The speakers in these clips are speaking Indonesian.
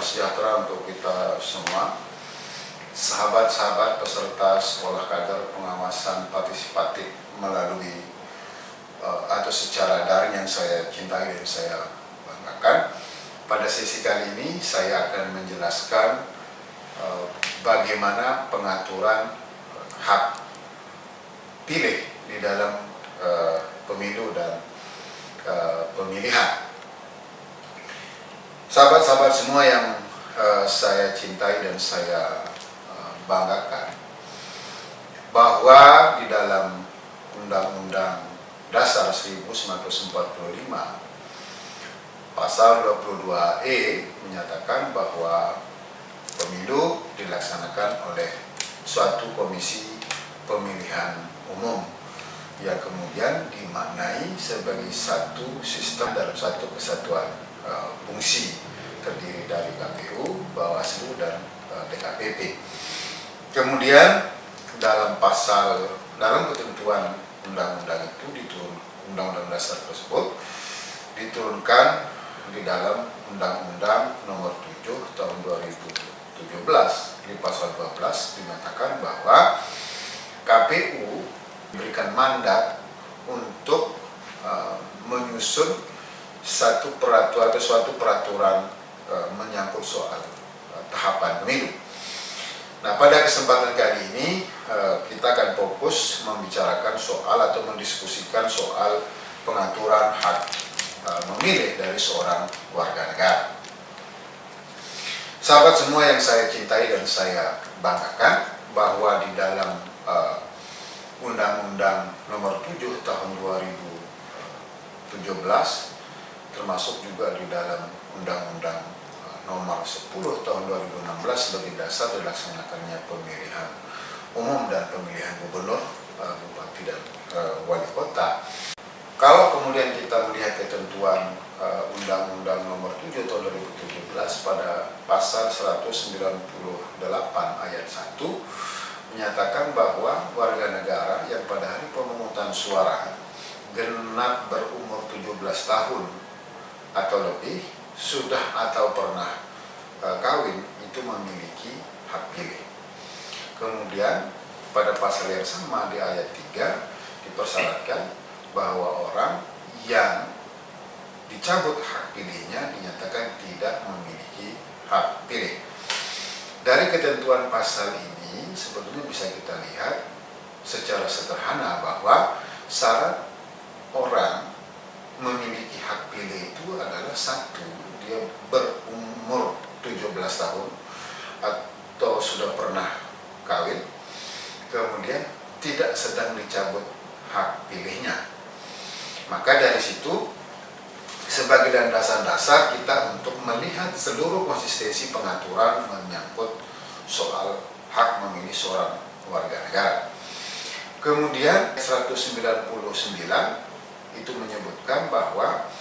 Salam sejahtera untuk kita semua, sahabat-sahabat peserta sekolah kader pengawasan partisipatif melalui atau secara daring yang saya cintai dan saya banggakan. Pada sesi kali ini saya akan menjelaskan bagaimana pengaturan hak pilih di dalam pemilu dan pemilihan. Sahabat-sahabat semua yang saya cintai dan saya banggakan, bahwa di dalam Undang-Undang Dasar 1945 Pasal 22E menyatakan bahwa pemilu dilaksanakan oleh suatu komisi pemilihan umum yang kemudian dimaknai sebagai satu sistem dalam satu kesatuan fungsi terdiri dari KPU, Bawaslu, dan DKPP. Kemudian dalam ketentuan undang-undang itu undang-undang dasar tersebut diturunkan di dalam Undang-Undang Nomor 7 Tahun 2017 di Pasal 12 dinyatakan bahwa KPU diberikan mandat untuk menyusun suatu peraturan menyangkut soal tahapan pemilu. Nah, pada kesempatan kali ini kita akan fokus membicarakan soal atau mendiskusikan soal pengaturan hak memilih dari seorang warga negara. Sahabat semua yang saya cintai dan saya banggakan, bahwa di dalam Undang-Undang Nomor 7 Tahun 2017 termasuk juga di dalam Undang-Undang Nomor 10 Tahun 2016 sebagai dasar dilaksanakannya pemilihan umum dan pemilihan gubernur, bupati, dan wali kota. Kalau kemudian kita melihat ketentuan Undang-Undang Nomor 7 Tahun 2017 pada Pasal 198 Ayat 1 menyatakan bahwa warga negara yang pada hari pemungutan suara genap berumur 17 tahun atau lebih, sudah atau pernah kawin, itu memiliki hak pilih. Kemudian pada pasal yang sama di ayat 3 dipersyaratkan bahwa orang yang dicabut hak pilihnya dinyatakan tidak memiliki hak pilih. Dari ketentuan pasal ini sebetulnya bisa kita lihat secara sederhana bahwa syarat orang memiliki hak pilih itu adalah satu, dia berumur 17 tahun atau sudah pernah kawin, kemudian tidak sedang dicabut hak pilihnya. Maka dari situ sebagai landasan-dasar kita untuk melihat seluruh konsistensi pengaturan menyangkut soal hak memilih seorang warga negara. Kemudian 199 itu menyebutkan bahwa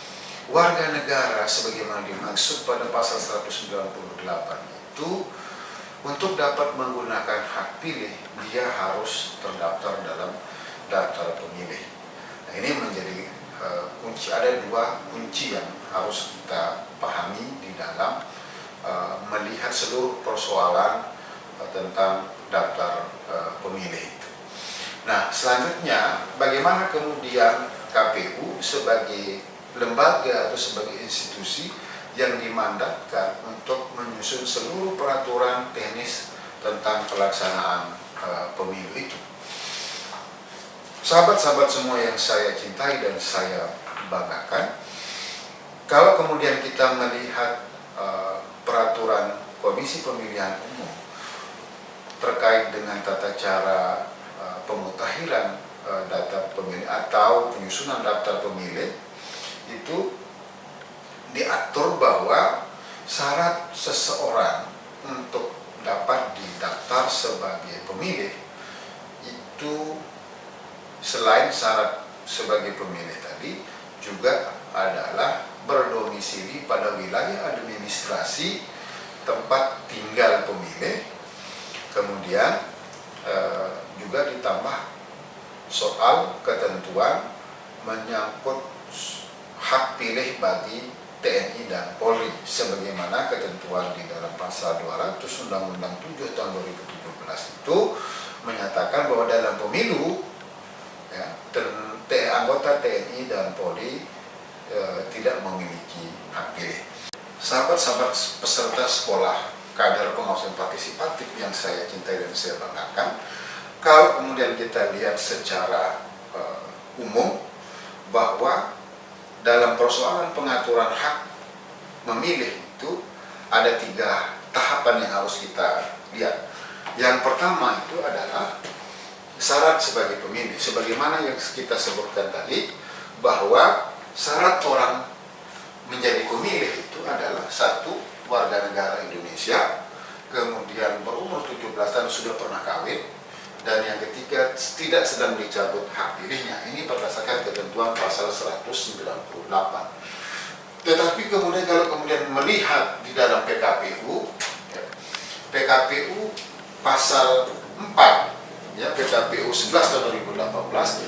warga negara sebagaimana dimaksud pada pasal 198 itu untuk dapat menggunakan hak pilih dia harus terdaftar dalam daftar pemilih. Nah, ini menjadi kunci. Ada dua kunci yang harus kita pahami di dalam melihat seluruh persoalan tentang daftar pemilih itu. Nah, selanjutnya bagaimana kemudian KPU sebagai lembaga atau sebagai institusi yang dimandatkan untuk menyusun seluruh peraturan teknis tentang pelaksanaan pemilu itu. Sahabat-sahabat semua yang saya cintai dan saya banggakan, kalau kemudian kita melihat peraturan Komisi Pemilihan Umum terkait dengan tata cara pemutahiran data pemilih atau penyusunan daftar pemilih, itu diatur bahwa syarat seseorang untuk dapat didaftar sebagai pemilih itu selain syarat sebagai pemilih tadi juga adalah berdomisili pada wilayah administrasi tempat tinggal pemilih. Kemudian juga ditambah soal ketentuan menyangkut hak pilih bagi TNI dan Polri sebagaimana ketentuan di dalam pasal 200 Undang-Undang 7 tahun 2017 itu menyatakan bahwa dalam pemilu ya, anggota TNI dan Polri tidak memiliki hak pilih. Sahabat-sahabat peserta sekolah kader pengawas partisipatif yang saya cintai dan saya banggakan, kalau kemudian kita lihat secara umum bahwa dalam persoalan pengaturan hak memilih itu ada 3 tahapan yang harus kita lihat. Yang pertama itu adalah syarat sebagai pemilih, sebagaimana yang kita sebutkan tadi, bahwa syarat orang menjadi pemilih itu adalah 1, warga negara Indonesia, kemudian berumur 17 tahun sudah pernah kawin, dan yang ketiga tidak sedang dicabut hak pilihnya. Ini berdasarkan ketentuan pasal 198. Tetapi kemudian kalau kemudian melihat di dalam PKPU, ya, PKPU pasal 4, ya, PKPU 11 tahun 2018,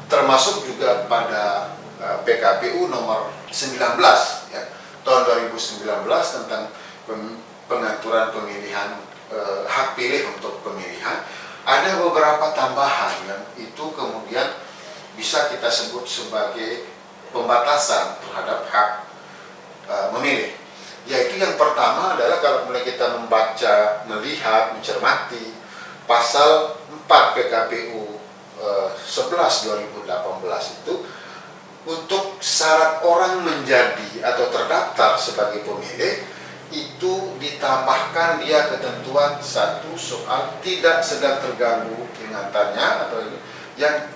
termasuk juga pada PKPU nomor 19 ya, tahun 2019 tentang pengaturan pemilihan hak pilih untuk pemilihan, ada beberapa tambahan yang itu kemudian bisa kita sebut sebagai pembatasan terhadap hak memilih. Yaitu yang pertama adalah kalau mulai kita membaca, melihat, mencermati pasal 4 PKPU 11 2018 itu, untuk syarat orang menjadi atau terdaftar sebagai pemilih itu ditambahkan dia ketentuan 1 soal tidak sedang terganggu ingatannya, atau yang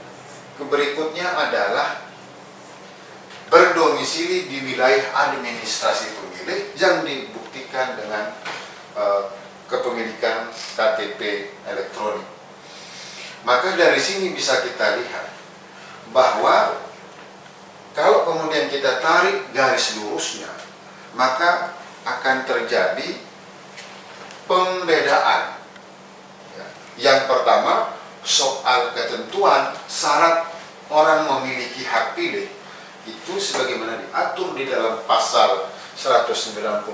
berikutnya adalah berdomisili di wilayah administrasi pemilih yang dibuktikan dengan kepemilikan KTP elektronik. Maka dari sini bisa kita lihat bahwa kalau kemudian kita tarik garis lurusnya, maka akan terjadi pembedaan. Yang pertama, soal ketentuan syarat orang memiliki hak pilih itu sebagaimana diatur di dalam pasal 198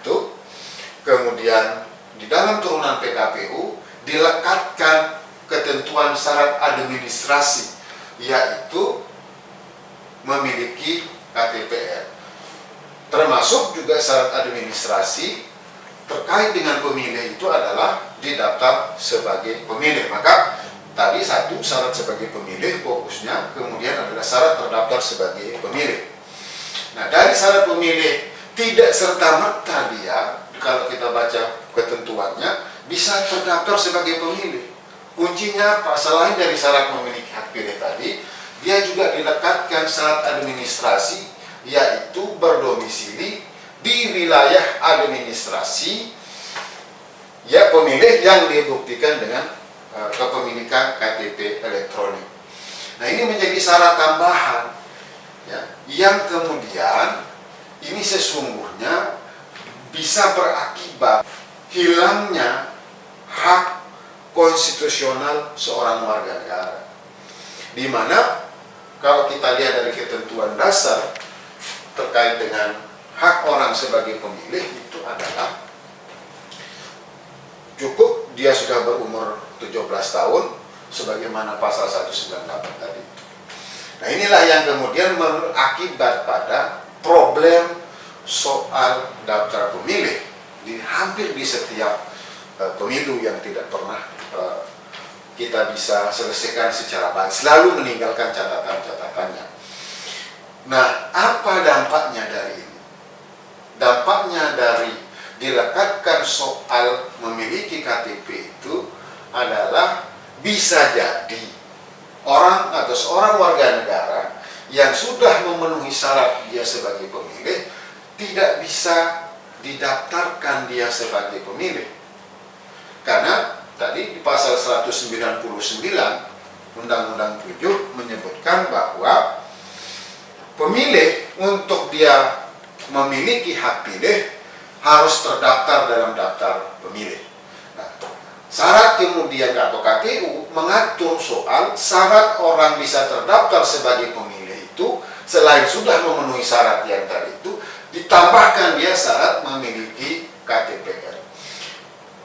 itu, kemudian di dalam turunan PKPU dilekatkan ketentuan syarat administrasi, yaitu memiliki KTPL, termasuk juga syarat administrasi terkait dengan pemilih itu adalah didaftar sebagai pemilih. Maka tadi 1 syarat sebagai pemilih fokusnya, kemudian adalah syarat terdaftar sebagai pemilih. Nah, dari syarat pemilih tidak serta-merta dia, kalau kita baca ketentuannya, bisa terdaftar sebagai pemilih. Kuncinya apa? Selain dari syarat memiliki hak pilih tadi, dia juga dilekatkan syarat administrasi, yaitu berdomisili di wilayah administrasi ya pemilih yang dibuktikan dengan kepemilikan KTP elektronik. Nah, ini menjadi syarat tambahan ya, yang kemudian ini sesungguhnya bisa berakibat hilangnya hak konstitusional seorang warga negara, di mana kalau kita lihat dari ketentuan dasar terkait dengan hak orang sebagai pemilih itu adalah cukup dia sudah berumur 17 tahun sebagaimana pasal 198 tadi. Nah, inilah yang kemudian berakibat pada problem soal daftar pemilih di hampir di setiap pemilu yang tidak pernah kita bisa selesaikan secara baik, selalu meninggalkan catatan-catatannya. Nah, apa dampaknya dari ini? Dampaknya dari dilekatkan soal memiliki KTP itu adalah bisa jadi orang atau seorang warga negara yang sudah memenuhi syarat dia sebagai pemilih tidak bisa didaftarkan dia sebagai pemilih. Karena tadi di pasal 199 Undang-Undang 7 menyebutkan bahwa pemilih untuk dia memiliki hak pilih harus terdaftar dalam daftar pemilih. Nah, syarat kemudian atau KPU mengatur soal syarat orang bisa terdaftar sebagai pemilih itu selain sudah memenuhi syarat yang tadi itu, ditambahkan dia syarat memiliki KTPL.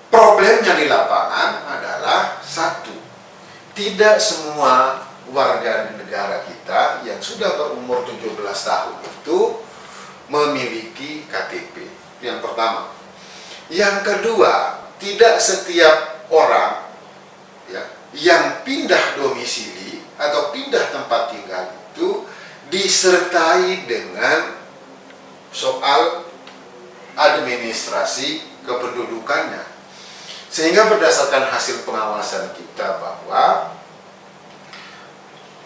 Problemnya di lapangan adalah satu, tidak semua warga negara kita yang sudah berumur 17 tahun itu memiliki KTP. Yang pertama. Yang kedua, tidak setiap orang ya, yang pindah domisili atau pindah tempat tinggal itu disertai dengan soal administrasi kependudukannya. Sehingga berdasarkan hasil pengawasan kita bahwa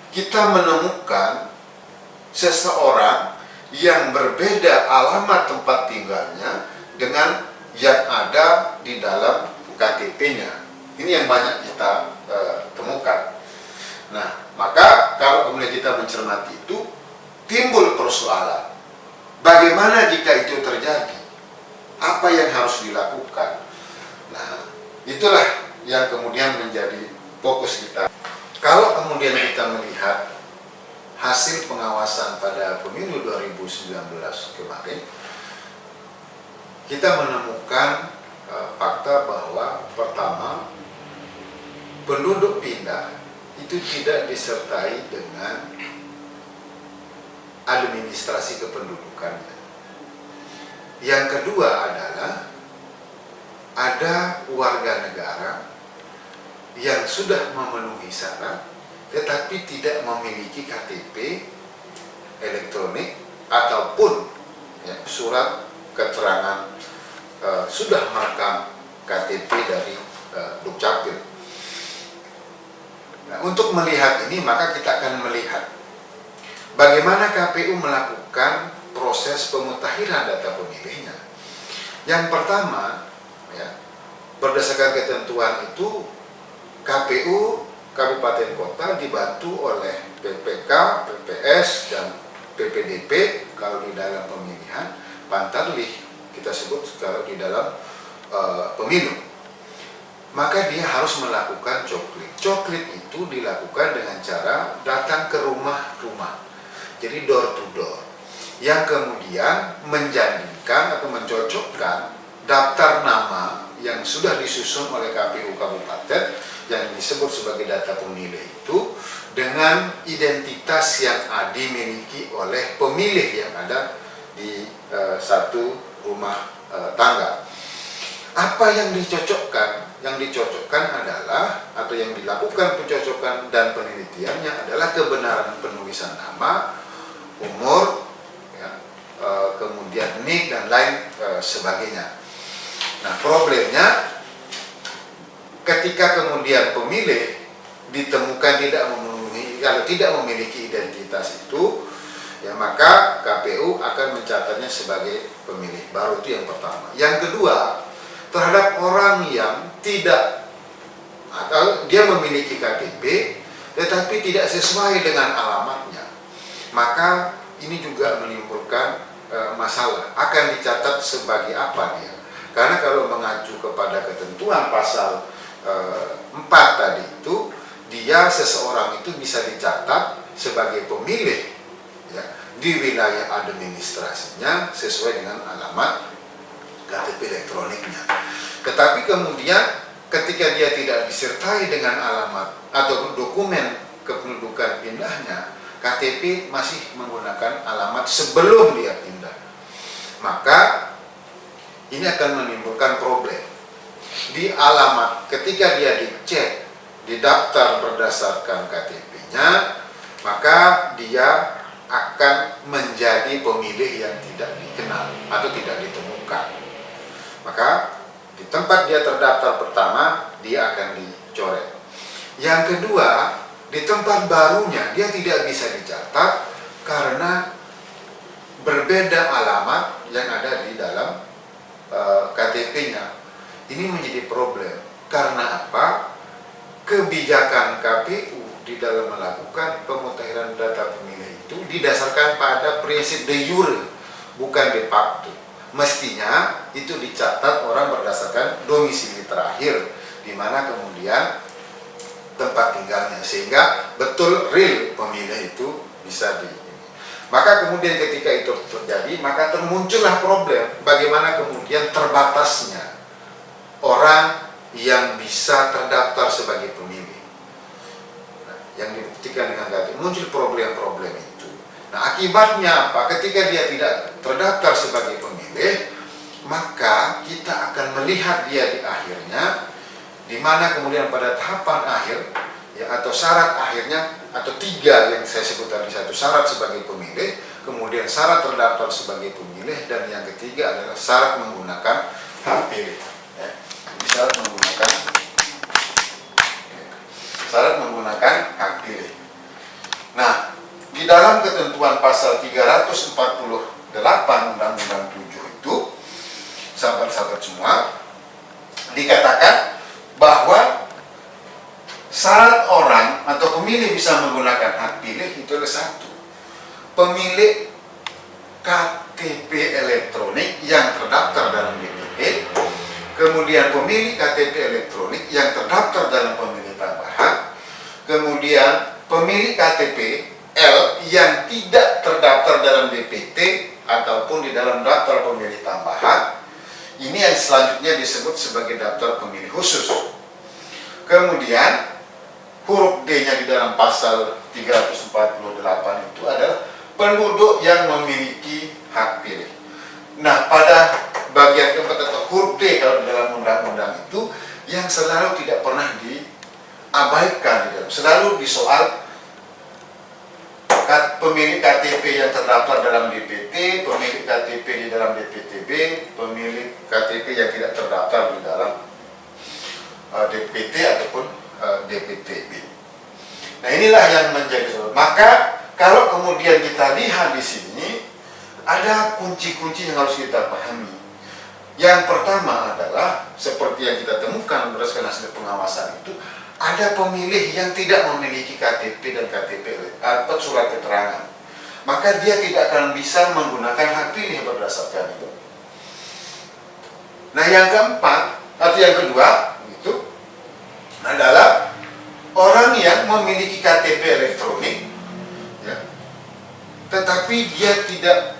kita menemukan seseorang yang berbeda alamat tempat tinggalnya dengan yang ada di dalam KTP-nya. Ini yang banyak kita temukan. Nah, maka kalau kemudian kita mencermati itu, timbul persoalan. Bagaimana jika itu terjadi? Apa yang harus dilakukan? Nah, itulah yang kemudian menjadi fokus kita. Kalau kemudian kita melihat hasil pengawasan pada pemilu 2019 kemarin, kita menemukan fakta bahwa pertama, penduduk pindah itu tidak disertai dengan administrasi kependudukannya. Yang kedua adalah ada warga negara yang sudah memenuhi syarat tetapi tidak memiliki KTP elektronik ataupun ya, surat keterangan sudah merekam KTP dari Dukcapil. Nah, untuk melihat ini maka kita akan melihat bagaimana KPU melakukan proses pemutahiran data pemilihnya. Yang pertama, ya, berdasarkan ketentuan itu KPU Kabupaten Kota dibantu oleh PPK, PPS, dan PPDP kalau di dalam pemilihan, Pantarlih kita sebut kalau di dalam pemilu. Maka dia harus melakukan coklit. Coklit itu dilakukan dengan cara datang ke rumah-rumah, jadi door to door, yang kemudian menjadikan atau mencocokkan daftar nama yang sudah disusun oleh KPU Kabupaten yang disebut sebagai data pemilih itu dengan identitas yang dimiliki oleh pemilih yang ada di satu rumah tangga. Apa yang dicocokkan? Yang dicocokkan adalah atau yang dilakukan pencocokan dan penelitiannya adalah kebenaran penulisan nama, umur, ya, kemudian nik dan lain sebagainya. Nah, problemnya ketika kemudian pemilih ditemukan tidak memenuhi atau tidak memiliki identitas itu, ya maka KPU akan mencatatnya sebagai pemilih baru. Itu yang pertama. Yang kedua, terhadap orang yang tidak atau dia memiliki KTP tetapi tidak sesuai dengan alamatnya, maka ini juga menimbulkan masalah. Akan dicatat sebagai apa dia? Karena kalau mengacu kepada ketentuan pasal 4 tadi itu, dia seseorang itu bisa dicatat sebagai pemilih ya, di wilayah administrasinya sesuai dengan alamat KTP elektroniknya. Tetapi kemudian ketika dia tidak disertai dengan alamat atau dokumen kependudukan pindahnya, KTP masih menggunakan alamat sebelum dia pindah, maka ini akan menimbulkan problem. Di alamat ketika dia dicek, didaftar berdasarkan KTP-nya, maka dia akan menjadi pemilih yang tidak dikenal atau tidak ditemukan. Maka di tempat dia terdaftar pertama, dia akan dicoret. Yang kedua, di tempat barunya dia tidak bisa dicatat karena berbeda alamat yang ada di dalam KTP-nya. Ini menjadi problem. Karena apa? Kebijakan KPU di dalam melakukan pemutakhiran data pemilih itu didasarkan pada prinsip de jure, bukan de facto. Mestinya itu dicatat orang berdasarkan domisili terakhir, di mana kemudian tempat tinggalnya, sehingga betul real pemilih itu bisa di. Maka kemudian ketika itu terjadi, maka termuncullah problem bagaimana kemudian terbatasnya orang yang bisa terdaftar sebagai pemilih. Nah, yang dibuktikan dengan KTP, muncul problem-problem itu. Nah, akibatnya apa? Ketika dia tidak terdaftar sebagai pemilih, maka kita akan melihat dia di akhirnya, di mana kemudian pada tahapan akhir, ya, atau syarat akhirnya, atau 3 yang saya sebut tadi, 1 syarat sebagai pemilih, kemudian syarat terdaftar sebagai pemilih, dan yang ketiga adalah syarat menggunakan hak pilih. Ya. Syarat menggunakan hak pilih. Nah, di dalam ketentuan pasal 348 Undang-Undang 7 itu, sahabat-sahabat semua, dikatakan bahwa syarat orang atau pemilih bisa menggunakan hak pilih itu adalah 1, pemilik KTP elektronik yang terdaftar dalam DPT, kemudian pemilik KTP elektronik yang terdaftar dalam pemilih tambahan, kemudian pemilik KTP L yang tidak terdaftar dalam DPT ataupun di dalam daftar pemilih tambahan. Ini yang selanjutnya disebut sebagai daftar pemilih khusus. Kemudian huruf D-nya di dalam pasal 348 itu adalah penduduk yang memiliki hak pilih. Nah, pada bagian keempat atau huruf D kalau di dalam undang-undang itu yang selalu tidak pernah diabaikan, selalu disoal pemilik KTP yang terdaftar dalam DPT, pemilik KTP di dalam DPTB, pemilik KTP yang tidak terdaftar di dalam DPT ataupun DPTB. Nah, inilah yang menjadi soal. Maka kalau kemudian kita lihat di sini ada kunci-kunci yang harus kita pahami. Yang pertama adalah seperti yang kita temukan berdasarkan hasil pengawasan itu, ada pemilih yang tidak memiliki KTP dan KTP atau surat keterangan, maka dia tidak akan bisa menggunakan hak pilih berdasarkan itu. Nah, yang keempat atau yang kedua itu adalah orang yang memiliki KTP elektronik, ya, tetapi dia tidak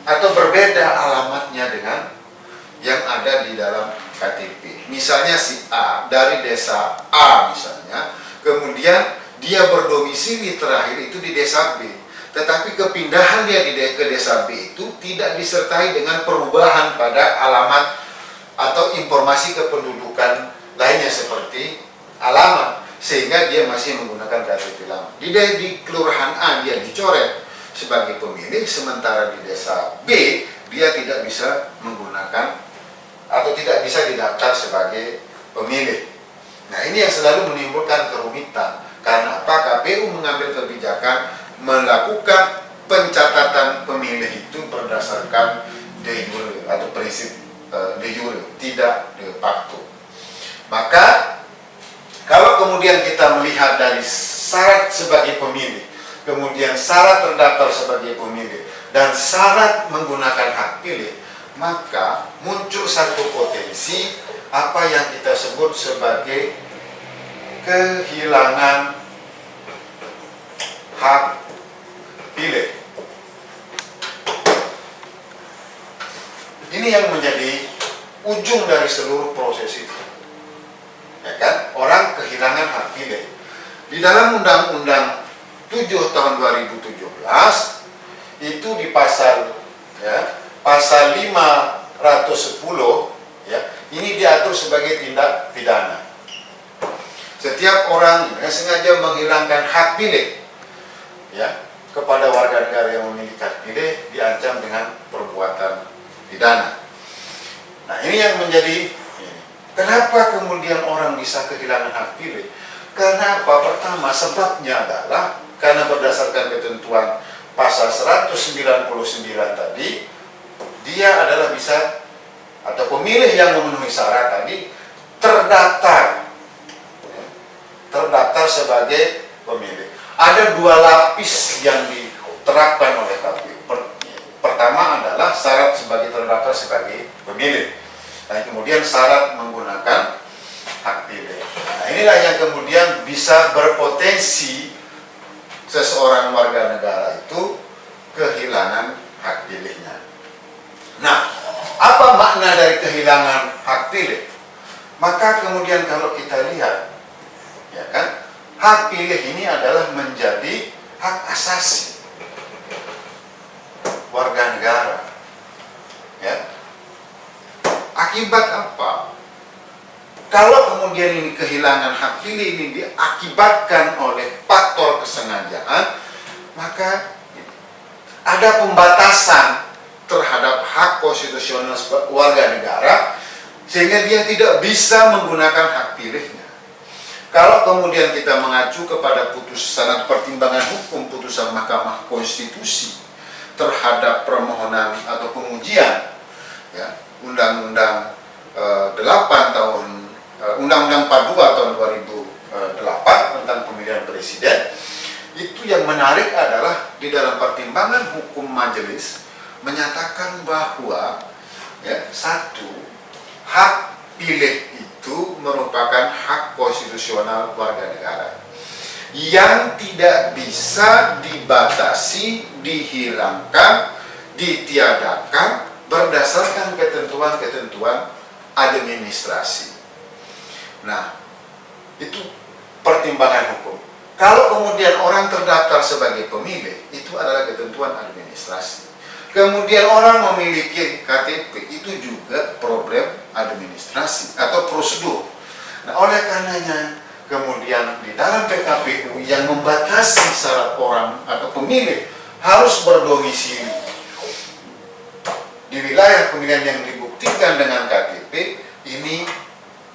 atau berbeda alamatnya dengan yang ada di dalam KTP. Misalnya si A dari desa A misalnya, kemudian dia berdomisili terakhir itu di desa B, tetapi kepindahan dia ke desa B itu tidak disertai dengan perubahan pada alamat atau informasi kependudukan lainnya seperti alamat, sehingga dia masih menggunakan KTP lama. Di kelurahan A dia dicoret sebagai pemilih, sementara di desa B dia tidak bisa menggunakan atau tidak bisa didaftar sebagai pemilih. Nah, ini yang selalu menimbulkan kerumitan. Karena apa? KPU mengambil kebijakan melakukan pencatatan pemilih itu berdasarkan de jure atau prinsip de jure, tidak de facto. Maka kalau kemudian kita melihat dari syarat sebagai pemilih, kemudian syarat terdaftar sebagai pemilih, dan syarat menggunakan hak pilih, maka muncul satu potensi apa yang kita sebut sebagai kehilangan hak pilih. Ini yang menjadi ujung dari seluruh proses itu, ya kan? Orang kehilangan hak pilih. Di dalam Undang-Undang 7 tahun 2017 itu di pasal pasal 510, ya, ini diatur sebagai tindak pidana. Setiap orang yang sengaja menghilangkan hak pilih, ya, kepada warga negara yang memiliki hak pilih diancam dengan perbuatan pidana. Nah, ini yang menjadi kenapa kemudian orang bisa kehilangan hak pilih? Karena apa? Pertama, sebabnya adalah karena berdasarkan ketentuan pasal 199 tadi, dia adalah bisa atau pemilih yang memenuhi syarat tadi terdaftar sebagai pemilih. Ada 2 lapis yang diterapkan oleh KPU. Pertama adalah syarat sebagai terdaftar sebagai pemilih. Nah, kemudian syarat menggunakan hak pilih. Nah, inilah yang kemudian bisa berpotensi seseorang warga negara itu kehilangan hak pilihnya. Nah, apa makna dari kehilangan hak pilih? Maka kemudian kalau kita lihat, ya kan, hak pilih ini adalah menjadi hak asasi warga negara. Ya. Akibat apa? Kalau kemudian ini kehilangan hak pilih ini diakibatkan oleh faktor kesengajaan, maka ada pembatasan terhadap hak konstitusional warga negara sehingga dia tidak bisa menggunakan hak pilihnya. Kalau kemudian kita mengacu kepada putusan pertimbangan hukum putusan Mahkamah Konstitusi terhadap permohonan atau pengujian ya, Undang-Undang 8 tahun Undang-Undang 42 tahun 2008 tentang pemilihan presiden, itu yang menarik adalah di dalam pertimbangan hukum majelis menyatakan bahwa ya, satu, hak pilih itu merupakan hak konstitusional warga negara yang tidak bisa dibatasi, dihilangkan, ditiadakan berdasarkan ketentuan-ketentuan administrasi. Nah, itu pertimbangan hukum. Kalau kemudian orang terdaftar sebagai pemilih, itu adalah ketentuan administrasi. Kemudian orang memiliki KTP, itu juga problem administrasi atau prosedur. Nah, oleh karenanya, kemudian di dalam PKPU yang membatasi syarat orang atau pemilih harus berdomisili di wilayah pemilihan yang dibuktikan dengan KTP, ini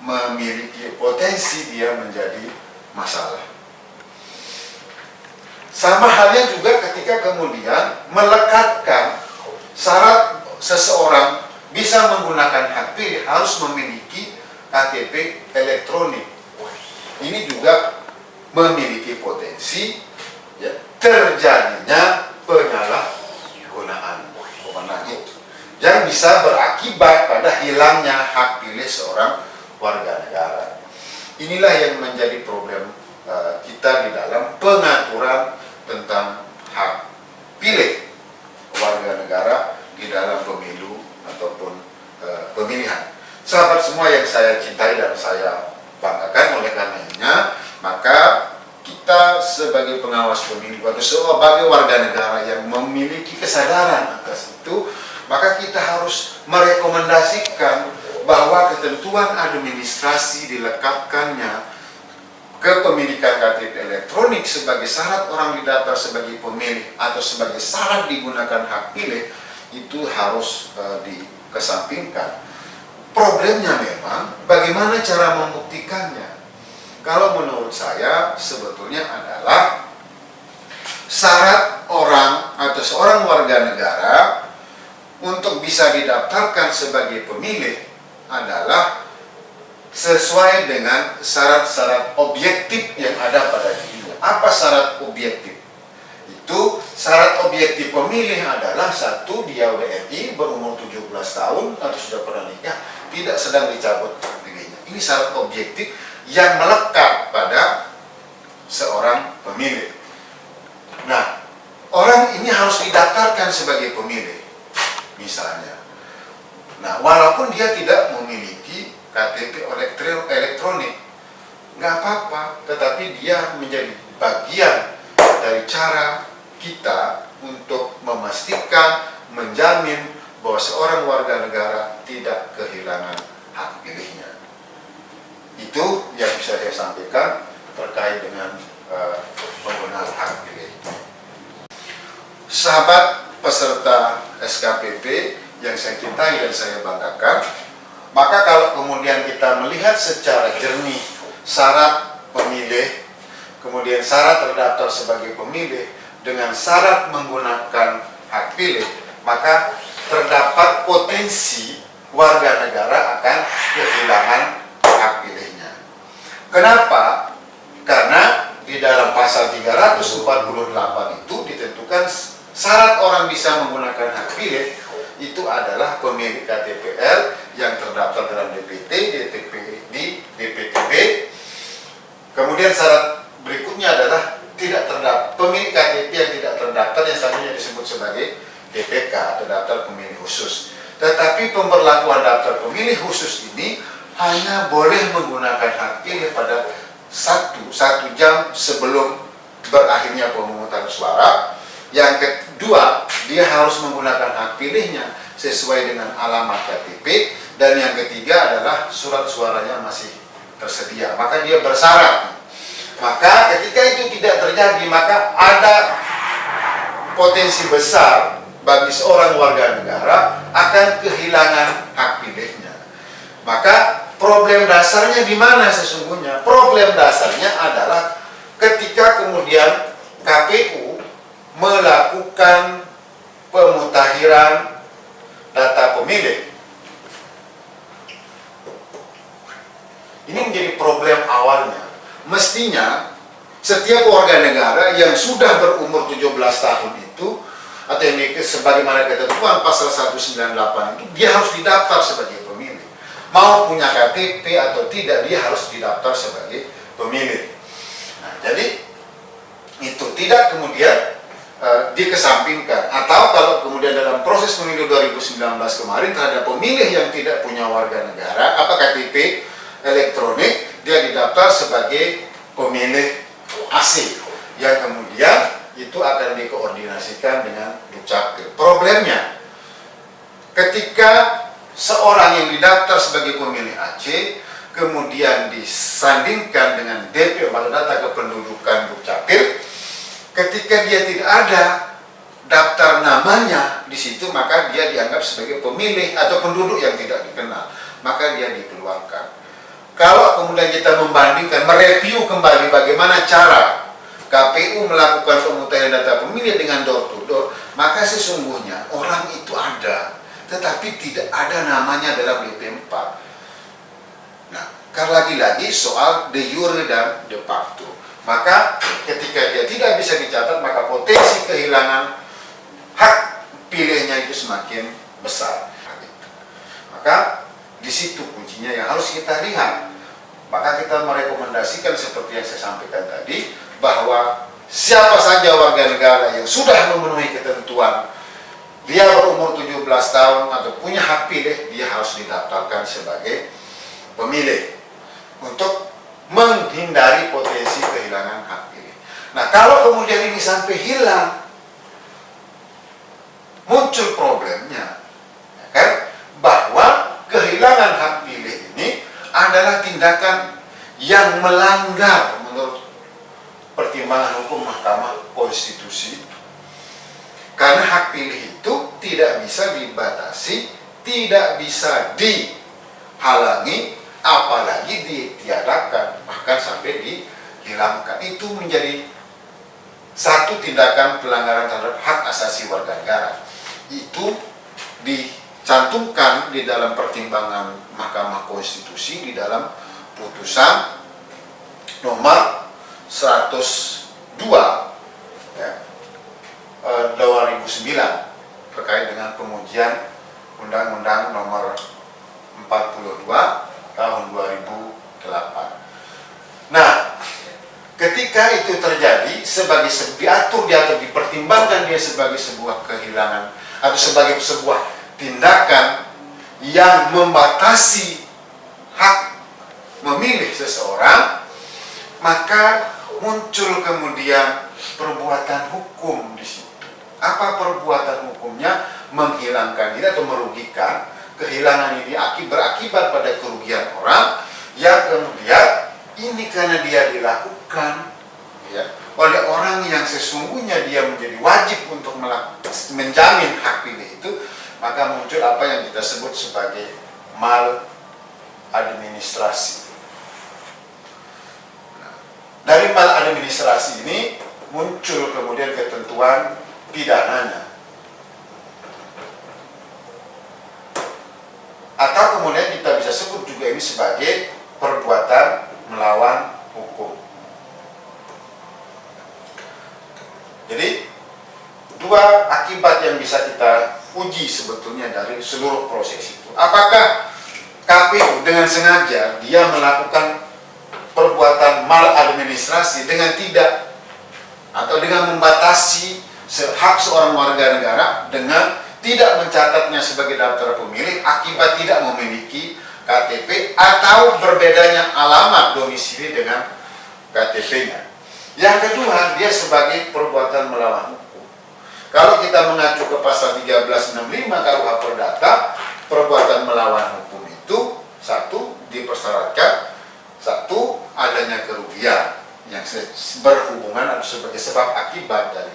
memiliki potensi dia menjadi masalah. Sama halnya juga ketika kemudian melekatkan syarat seseorang bisa menggunakan hak pilih harus memiliki KTP elektronik. Ini juga memiliki potensi ya, terjadinya penyalahgunaan wewenang itu yang bisa berakibat pada hilangnya hak pilih seorang warga negara. Inilah yang menjadi problem kita di dalam pengaturan tentang hak pilih warga negara di dalam pemilu ataupun pemilihan. Sahabat semua yang saya cintai dan saya banggakan, oleh karenanya maka kita sebagai pengawas pemilu atau sebagai warga negara yang memiliki kesadaran atas itu, maka kita harus merekomendasikan bahwa ketentuan administrasi dilekatkannya kepemilikan KTP elektronik sebagai syarat orang didaftar sebagai pemilih atau sebagai syarat digunakan hak pilih itu harus dikesampingkan. Problemnya memang bagaimana cara membuktikannya. Kalau menurut saya sebetulnya adalah syarat orang atau seorang warga negara untuk bisa didaftarkan sebagai pemilih adalah sesuai dengan syarat-syarat objektif yang ada pada dirinya. Apa syarat objektif? Itu syarat objektif pemilih adalah satu, dia WNI berumur 17 tahun atau sudah pernah nikah, tidak sedang dicabut hak pilihnya. Ini syarat objektif yang melekat pada seorang pemilih. Nah, orang ini harus didaftarkan sebagai pemilih, misalnya. Nah, walaupun dia tidak memiliki KTP elektronik, nggak apa-apa, tetapi dia menjadi bagian dari cara kita untuk memastikan, menjamin bahwa seorang warga negara tidak kehilangan hak pilihnya. Itu yang bisa saya sampaikan terkait dengan penggunaan hak pilih. Sahabat peserta SKPP yang saya cintai dan saya banggakan, maka kalau kemudian kita melihat secara jernih syarat pemilih, kemudian syarat terdaftar sebagai pemilih dengan syarat menggunakan hak pilih, maka terdapat potensi warga negara akan kehilangan hak pilihnya. Kenapa? Karena di dalam pasal 348 itu ditentukan syarat orang bisa menggunakan hak pilih itu adalah pemilik KTPL yang terdaftar dalam DPT, DPTB. Kemudian syarat berikutnya adalah tidak terdaftar, pemilik KTP yang tidak terdaftar yang selanjutnya disebut sebagai DPK atau daftar pemilih khusus. Tetapi pemberlakuan daftar pemilih khusus ini hanya boleh menggunakan hak pilih pada satu jam sebelum berakhirnya pemungutan suara. Yang kedua, dia harus menggunakan hak pilihnya sesuai dengan alamat KTP. Dan yang ketiga adalah surat suaranya masih tersedia. Maka dia bersyarat. Maka ketika itu tidak terjadi, maka ada potensi besar bagi seorang warga negara akan kehilangan hak pilihnya. Maka problem dasarnya di mana sesungguhnya? Problem dasarnya adalah ketika kemudian KPU melakukan pemutahiran data pemilih. Ini menjadi problem awalnya. Mestinya setiap warga negara yang sudah berumur 17 tahun itu, atau yang sebagaimana ketentuan pasal 198 itu, dia harus didaftar sebagai pemilih. Mau punya KTP atau tidak, dia harus didaftar sebagai pemilih. Nah, jadi itu tidak kemudian dikesampingkan. Atau kalau kemudian dalam proses pemilu 2019 kemarin terhadap pemilih yang tidak punya warga negara, KTP elektronik, dia didaftar sebagai pemilih asing yang kemudian itu akan dikoordinasikan dengan Dukcapil. Problemnya, ketika seorang yang didaftar sebagai pemilih Aceh kemudian disandingkan dengan DP atau data kependudukan Dukcapil, ketika dia tidak ada daftar namanya di situ, maka dia dianggap sebagai pemilih atau penduduk yang tidak dikenal, maka dia dikeluarkan. Kalau kemudian kita membandingkan, mereview kembali bagaimana cara KPU melakukan pemutahiran data pemilih dengan door to door, maka sesungguhnya orang itu ada, tetapi tidak ada namanya dalam DP4. Nah, karena lagi-lagi soal de jure dan de facto. Maka ketika dia tidak bisa dicatat, maka potensi kehilangan hak pilihnya itu semakin besar. Maka di situ kuncinya yang harus kita lihat. Maka kita merekomendasikan seperti yang saya sampaikan tadi, bahwa siapa saja warga negara yang sudah memenuhi ketentuan, dia berumur 17 tahun atau punya hak pilih, dia harus didaftarkan sebagai pemilih untuk menghindari potensi kehilangan hak pilih. Nah, kalau kemudian ini sampai hilang, muncul problemnya, ya kan? Bahwa kehilangan hak pilih ini adalah tindakan yang melanggar menurut pertimbangan hukum Mahkamah Konstitusi. Karena hak pilih itu tidak bisa dibatasi, tidak bisa dihalangi, apalagi ditiadakan, bahkan sampai dihilangkan. Itu menjadi satu tindakan pelanggaran terhadap hak asasi warga negara. Itu dicantumkan di dalam pertimbangan Mahkamah Konstitusi di dalam putusan nomor 102 ya, 2009 terkait dengan pengujian Undang-Undang nomor 42 tahun 2008. Nah, ketika itu terjadi sebagai diatur dipertimbangkan dia sebagai sebuah kehilangan atau sebagai sebuah tindakan yang membatasi hak memilih seseorang, maka muncul kemudian perbuatan hukum di situ. Apa perbuatan hukumnya? Menghilangkan diri atau merugikan. Kehilangan ini berakibat pada kerugian orang yang kemudian ini karena dia dilakukan ya, oleh orang yang sesungguhnya dia menjadi wajib untuk menjamin hak pilih itu, maka muncul apa yang kita sebut sebagai maladministrasi. Nah, dari maladministrasi ini muncul kemudian ketentuan pidananya. Atau kemudian kita bisa sebut juga ini sebagai perbuatan melawan hukum. Jadi dua akibat yang bisa kita uji sebetulnya dari seluruh proses itu. Apakah KPU dengan sengaja dia melakukan perbuatan maladministrasi dengan tidak atau dengan membatasi hak seorang warga negara dengan tidak mencatatnya sebagai daftar pemilih akibat tidak memiliki KTP atau berbedanya alamat domisili dengan KTP-nya. Yang kedua, dia sebagai perbuatan melawan hukum. Kalau kita mengacu ke pasal 1365 KUH Perdata, perbuatan melawan hukum itu satu, dipersyaratkan satu, adanya kerugian yang berhubungan atau sebagai sebab akibat dari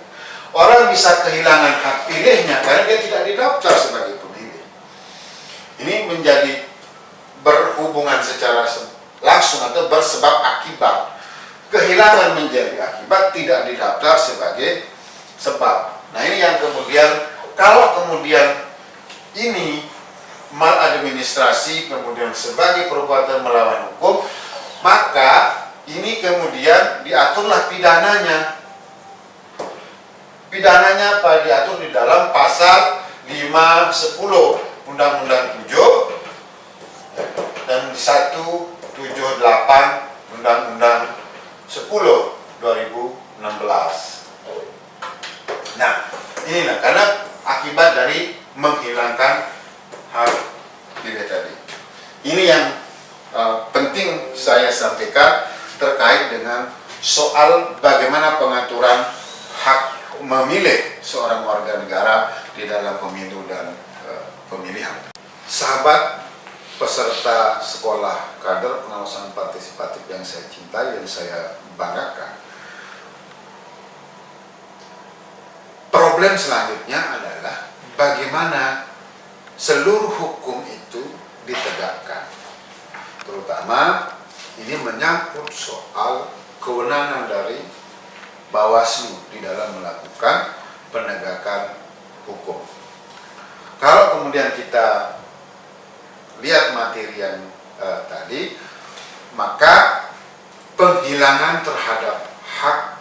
orang bisa kehilangan hak pilihnya karena dia tidak didaftar sebagai pemilih. Ini menjadi berhubungan secara langsung atau bersebab akibat. Kehilangan menjadi akibat, tidak didaftar sebagai sebab. Nah ini yang kemudian, kalau kemudian ini maladministrasi kemudian sebagai perbuatan melawan hukum, maka ini kemudian diaturlah pidananya. Pidananya apa? Diatur di dalam pasal 510 Undang-Undang 7 dan 178 Undang-Undang 10 2016. Nah, inilah karena akibat dari menghilangkan hak pilih tadi. Ini yang penting saya sampaikan terkait dengan soal bagaimana pengaturan hak memilih seorang warga negara di dalam pemilu dan pemilihan. Sahabat peserta sekolah kader pengawasan partisipatif yang saya cintai dan saya banggakan, problem selanjutnya adalah bagaimana seluruh hukum itu ditegakkan. Terutama ini menyangkut soal kewenangan dari Bawaslu di dalam melakukan penegakan hukum. Kalau kemudian kita lihat materi yang tadi, maka penghilangan terhadap hak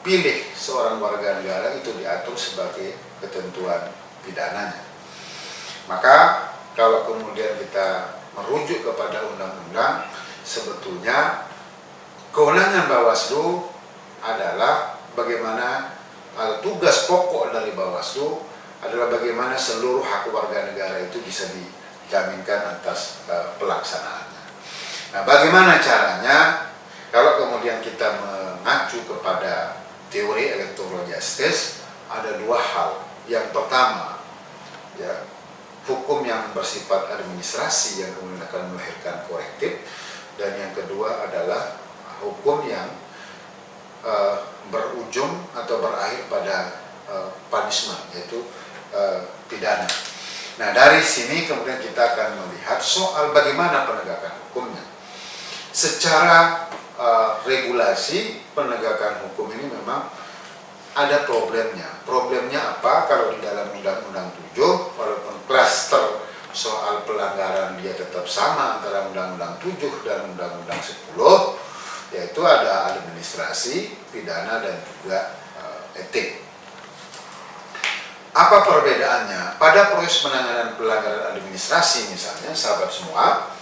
pilih seorang warga negara itu diatur sebagai ketentuan pidananya. Maka kalau kemudian kita merujuk kepada undang-undang, sebetulnya kewenangan Bawaslu adalah bagaimana tugas pokok dari Bawaslu adalah bagaimana seluruh hak warga negara itu bisa dijaminkan atas pelaksanaannya. Nah, bagaimana caranya? Kalau kemudian kita mengacu kepada teori electoral justice, ada dua hal. Yang pertama, ya, hukum yang bersifat administrasi yang kemudian akan melahirkan korektif, dan yang kedua adalah hukum yang berujung atau berakhir pada punishment, yaitu pidana. Nah, dari sini kemudian kita akan melihat soal bagaimana penegakan hukumnya. Secara regulasi penegakan hukum ini memang ada problemnya. Problemnya apa? Kalau di dalam Undang-Undang 7, walaupun klaster soal pelanggaran dia tetap sama antara Undang-Undang 7 dan Undang-Undang 10, yaitu ada administrasi, pidana, dan juga etik. Apa perbedaannya? Pada proses penanganan pelanggaran administrasi misalnya, sahabat semua,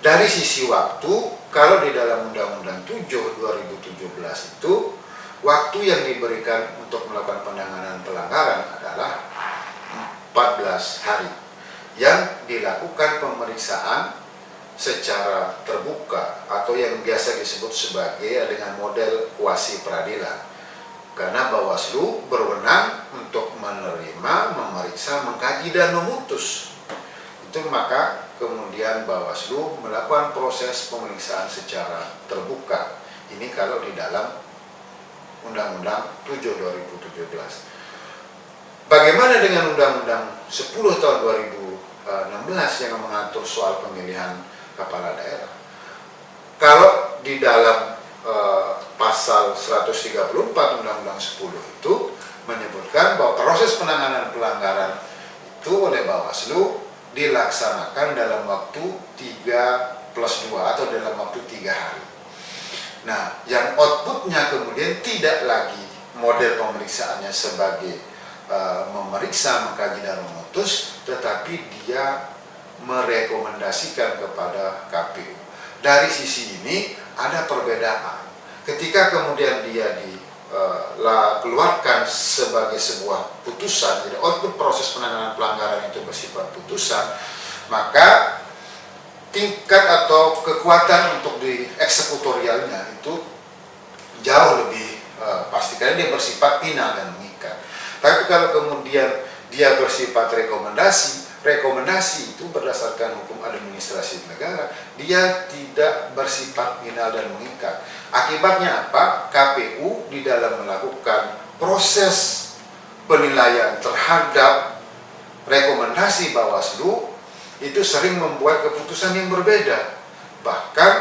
dari sisi waktu, kalau di dalam Undang-Undang 7 2017 itu, waktu yang diberikan untuk melakukan penanganan pelanggaran adalah 14 hari, yang dilakukan pemeriksaan secara terbuka atau yang biasa disebut sebagai dengan model kuasi peradilan. Karena Bawaslu berwenang untuk menerima, memeriksa, mengkaji, dan memutus. Itu maka kemudian Bawaslu melakukan proses pemeriksaan secara terbuka. Ini kalau di dalam Undang-Undang 7 2017. Bagaimana dengan Undang-Undang 10 tahun 2016 yang mengatur soal pemilihan kepala daerah? Kalau di dalam pasal 134 Undang-Undang 10 itu menyebutkan bahwa proses penanganan pelanggaran itu oleh Bawaslu dilaksanakan dalam waktu 3+2 atau dalam waktu 3 hari. Nah, yang outputnya kemudian tidak lagi model pemeriksaannya sebagai memeriksa, mengkaji, dan memutus, tetapi dia merekomendasikan kepada KPU. Dari sisi ini ada perbedaan. Ketika kemudian dia keluarkan sebagai sebuah putusan, jadi output proses penanganan pelanggaran itu bersifat putusan, maka tingkat atau kekuatan untuk di eksekutorialnya itu jauh lebih pasti, karena dia bersifat final dan mengikat. Tapi kalau kemudian dia bersifat rekomendasi itu berdasarkan hukum administrasi negara, dia tidak bersifat final dan mengikat. Akibatnya apa? KPU di dalam melakukan proses penilaian terhadap rekomendasi Bawaslu itu sering membuat keputusan yang berbeda. Bahkan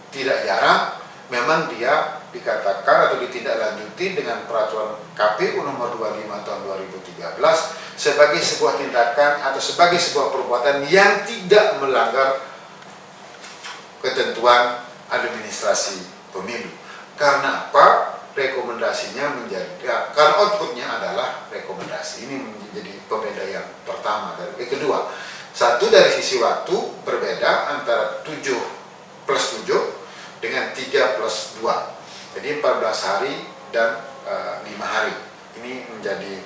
tidak jarang memang dia dikatakan atau ditindaklanjuti dengan peraturan KPU nomor 25 tahun 2013 sebagai sebuah tindakan atau sebagai sebuah perbuatan yang tidak melanggar ketentuan administrasi pemilu. Karena apa? Rekomendasinya karena outputnya adalah rekomendasi. Ini menjadi pembeda yang pertama. Kedua, satu, dari sisi waktu berbeda antara 7+7 dengan 3+2. Jadi 14 hari dan 5 hari. Ini menjadi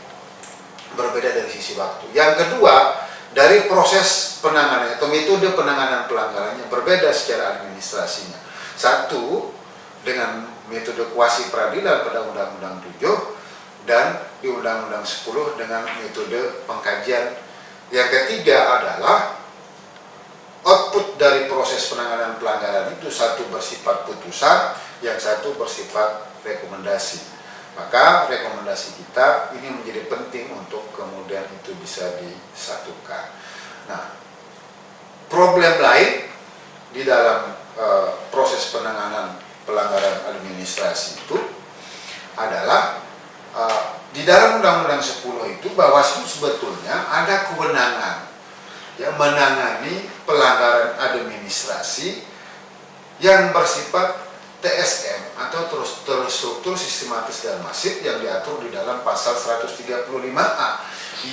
berbeda dari sisi waktu. Yang kedua, dari proses penanganan atau metode penanganan pelanggarannya berbeda secara administrasinya. Satu, dengan metode kuasi peradilan pada Undang-Undang 7 dan di Undang-Undang 10 dengan metode pengkajian. Yang ketiga adalah output dari proses penanganan pelanggaran itu satu bersifat putusan, yang satu bersifat rekomendasi. Maka rekomendasi kita ini menjadi penting untuk kemudian itu bisa disatukan. Nah, problem lain di dalam proses penanganan pelanggaran administrasi itu adalah di dalam Undang-Undang 10 itu Bawaslu sebetulnya ada kewenangan yang menangani pelanggaran administrasi yang bersifat TSM atau terstruktur sistematis dan masif yang diatur di dalam pasal 135A,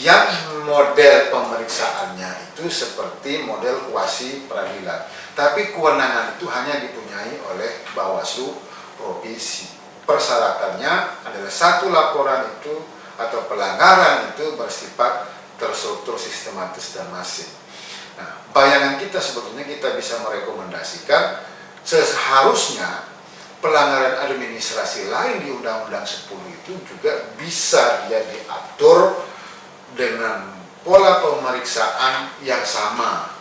yang model pemeriksaannya itu seperti model kuasi peradilan, tapi kewenangan itu hanya dipunyai oleh Bawaslu provinsi. Persyaratannya adalah satu laporan itu atau pelanggaran itu bersifat terstruktur sistematis dan masif. Nah, bayangan kita sebetulnya kita bisa merekomendasikan seharusnya pelanggaran administrasi lain di Undang-Undang 10 itu juga bisa dia diatur dengan pola pemeriksaan yang sama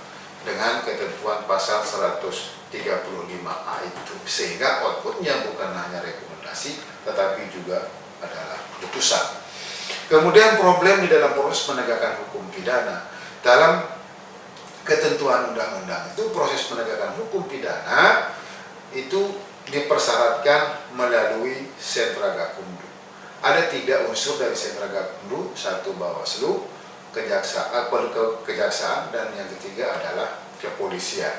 dengan ketentuan pasal 135A itu, sehingga outputnya bukan hanya rekomendasi tetapi juga adalah putusan. Kemudian problem di dalam proses penegakan hukum pidana. Dalam ketentuan undang-undang itu proses penegakan hukum pidana itu dipersyaratkan melalui sentra gakumdu. Ada 3 unsur dari sentra gakumdu, satu Bawaslu, kejaksaan, dan yang ketiga adalah kepolisian.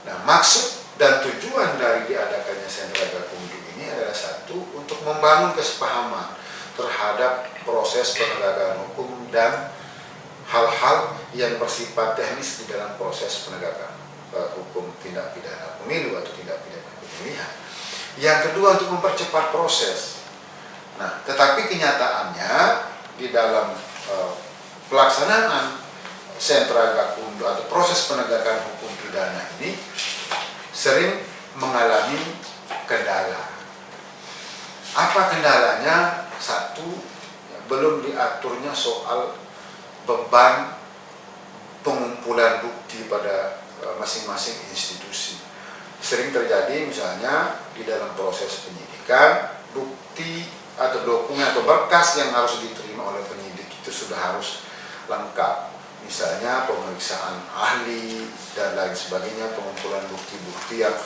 Nah, maksud dan tujuan dari diadakannya sentra gakumdu ini adalah satu, untuk membangun kesepahaman terhadap proses penegakan hukum dan hal-hal yang bersifat teknis di dalam proses penegakan hukum tindak pidana pemilu atau tindak pidana pemilihan. Yang kedua, untuk mempercepat proses. Nah, tetapi kenyataannya di dalam pelaksanaan sentra gakumdu atau proses penegakan hukum pidana ini sering mengalami kendala. Apa kendalanya? Satu, belum diaturnya soal beban pengumpulan bukti pada masing-masing institusi. Sering terjadi misalnya di dalam proses penyidikan, bukti atau dokumen atau berkas yang harus diterima oleh penyidik itu sudah harus lengkap. Misalnya pemeriksaan ahli dan lain sebagainya, pengumpulan bukti-bukti yang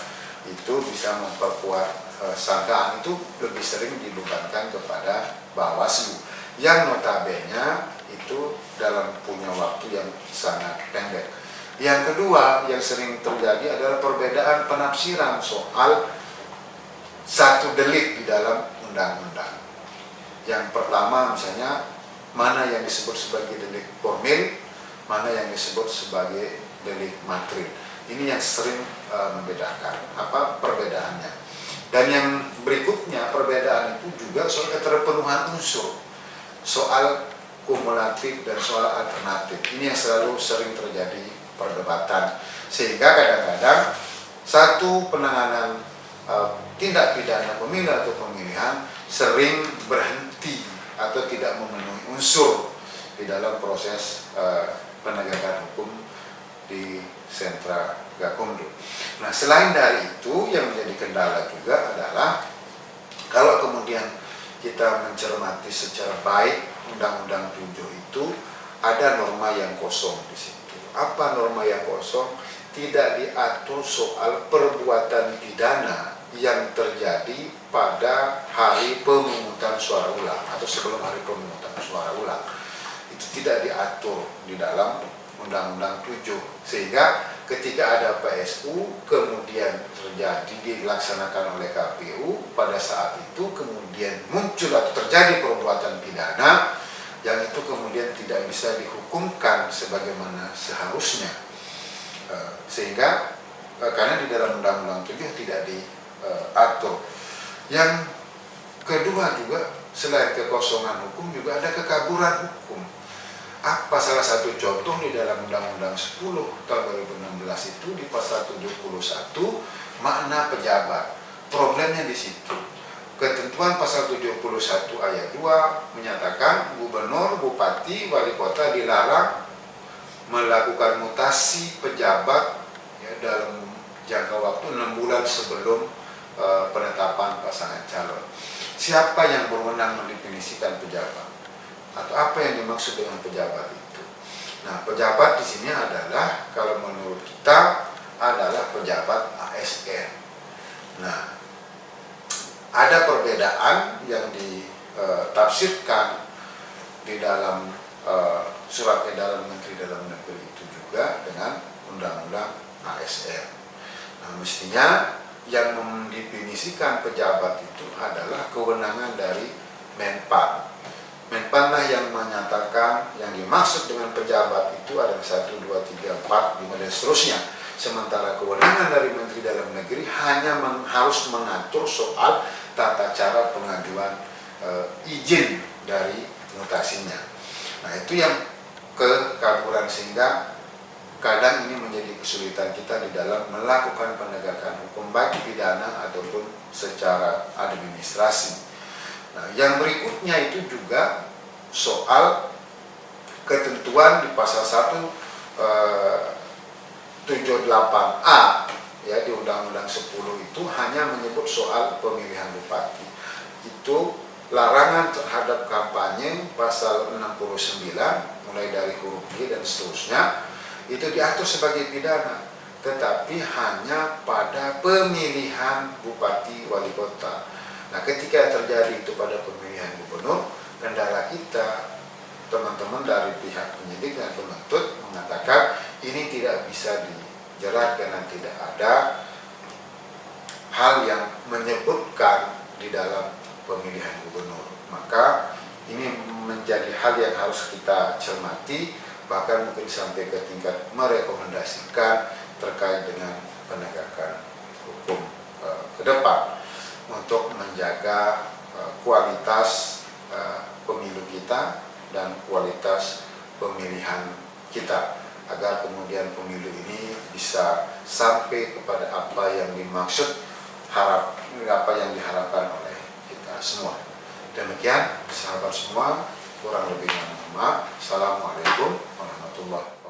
itu bisa memperkuat sangkaan itu lebih sering dibebankan kepada Bawaslu yang notabene itu dalam punya waktu yang sangat pendek. Yang kedua yang sering terjadi adalah perbedaan penafsiran soal satu delik di dalam undang-undang. Yang pertama misalnya mana yang disebut sebagai delik formil, mana yang disebut sebagai delik material. Ini yang sering membedakan apa perbedaannya. Dan yang berikutnya berikutnya perbedaan itu juga soal keterpenuhan unsur, soal kumulatif dan soal alternatif. Ini yang selalu sering terjadi perdebatan, sehingga kadang-kadang satu penanganan tindak pidana pemilu atau pemilihan sering berhenti atau tidak memenuhi unsur di dalam proses penegakan hukum di sentra Gakumdu. Nah, selain dari itu, yang menjadi kendala juga adalah kalau kemudian kita mencermati secara baik Undang-Undang 7 itu ada norma yang kosong di situ. Apa norma yang kosong? Tidak diatur soal perbuatan pidana yang terjadi pada hari pemungutan suara ulang atau sebelum hari pemungutan suara ulang. Itu tidak diatur di dalam Undang-Undang 7, sehingga ketika ada PSU kemudian terjadi dilaksanakan oleh KPU, pada saat itu kemudian muncul atau terjadi perbuatan pidana yang itu kemudian tidak bisa dihukumkan sebagaimana seharusnya, sehingga karena di dalam Undang-Undang 7 tidak diatur. Yang kedua juga, selain kekosongan hukum juga ada kekaburan hukum. Apa salah satu contoh di dalam Undang-Undang 10 tahun 2016 itu di pasal 71 makna pejabat. Problemnya di situ. Ketentuan pasal 71 ayat 2 menyatakan gubernur, bupati, wali kota dilarang melakukan mutasi pejabat ya, dalam jangka waktu 6 bulan sebelum penetapan pasangan calon. Siapa yang berwenang mendefinisikan pejabat? Atau apa yang dimaksud dengan pejabat itu? Nah, pejabat di sini adalah kalau menurut kita adalah pejabat ASN. Nah, ada perbedaan yang ditafsirkan di dalam surat edaran Menteri Dalam Negeri itu juga dengan Undang-Undang ASN. Nah, mestinya yang mendefinisikan pejabat itu adalah kewenangan dari Menpan. Menpan lah yang menyatakan yang dimaksud dengan pejabat itu adalah 1, 2, 3, 4, 5 dan seterusnya. Sementara kewenangan dari Menteri Dalam Negeri hanya harus mengatur soal tata cara pengajuan izin dari mutasinya. Nah, itu yang kekaburan, sehingga kadang ini menjadi kesulitan kita di dalam melakukan penegakan hukum baik pidana ataupun secara administrasi. Nah, yang berikutnya itu juga soal ketentuan di pasal 178A ya di Undang-Undang 10 itu hanya menyebut soal pemilihan bupati. Itu larangan terhadap kampanye pasal 69 mulai dari huruf G dan seterusnya itu diatur sebagai pidana, tetapi hanya pada pemilihan bupati wali kota. Nah, ketika terjadi itu pada pemilihan gubernur, kendala kita, teman-teman dari pihak penyidik dan penuntut mengatakan ini tidak bisa dijerat karena tidak ada hal yang menyebutkan di dalam pemilihan gubernur. Maka ini menjadi hal yang harus kita cermati, bahkan mungkin sampai ke tingkat merekomendasikan terkait dengan penegakan hukum ke depan untuk menjaga kualitas pemilu kita dan kualitas pemilihan kita, agar kemudian pemilu ini bisa sampai kepada apa yang dimaksud, apa yang diharapkan oleh kita semua. Demikian sahabat semua, kurang lebihnya mohon maaf. Assalamualaikum warahmatullahi wabarakatuh.